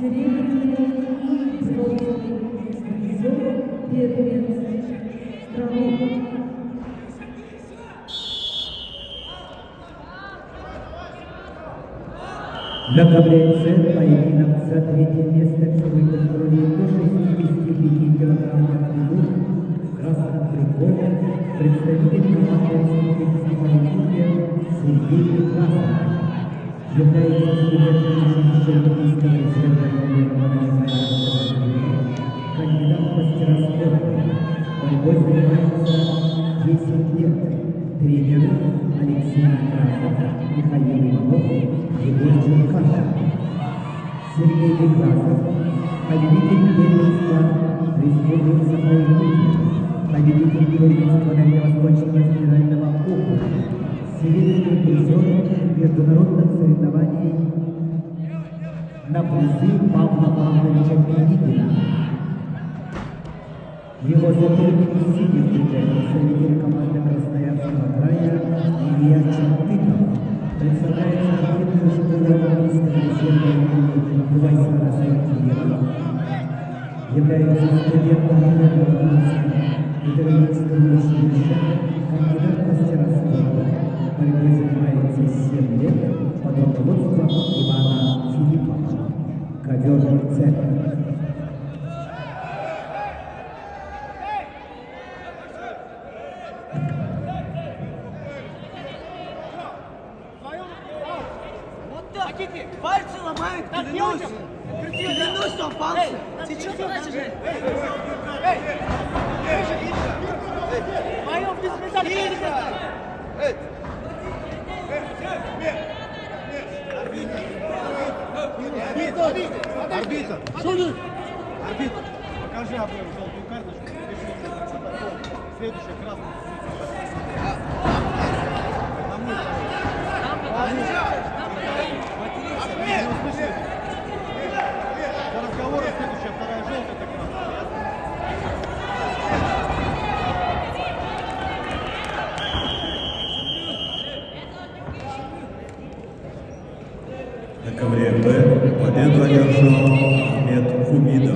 Серебряный и бронзовый призер первенства страны. На КВЦ поединок за третье место в весовой категории до 65 килограммов весу красным трикотом представитель команды Республики Самария Сергей Красов. Является студентом Чернигийского резервного кандидат в мастера спорта. Борьбой занимается 10 лет. Тренеры Алексей Красов, Михаил Иванов, Егор Черкасов. Сергей Некрасов, победитель первенства Республики Самария, победитель первенства Дальневосточного федерального округа, серебряный призер международных соревнований на призы Павла Павловича Пеникина. Его соперник сидит представитель команды Красноярского края Илья Чертыков. Представляет спортивную школу Олимпийского резерва Вайсара Сайтиева. Является студентом первого курса педагогического училища, кандидат в мастера спорта. Борьбой занимается 7 лет под руководством Ивана Филиппова. Ковер центр. Пальцы ломают, клянусь! Клянусь вам, пальцы! Ты что плачешь? Моем без Арбитр! Арбитр! Покажи обоим желтую карточку. Следующая красная. За разговором следующая, вторая желтая, это красная. На ковре Б победу одержал Ахмед Хумидов.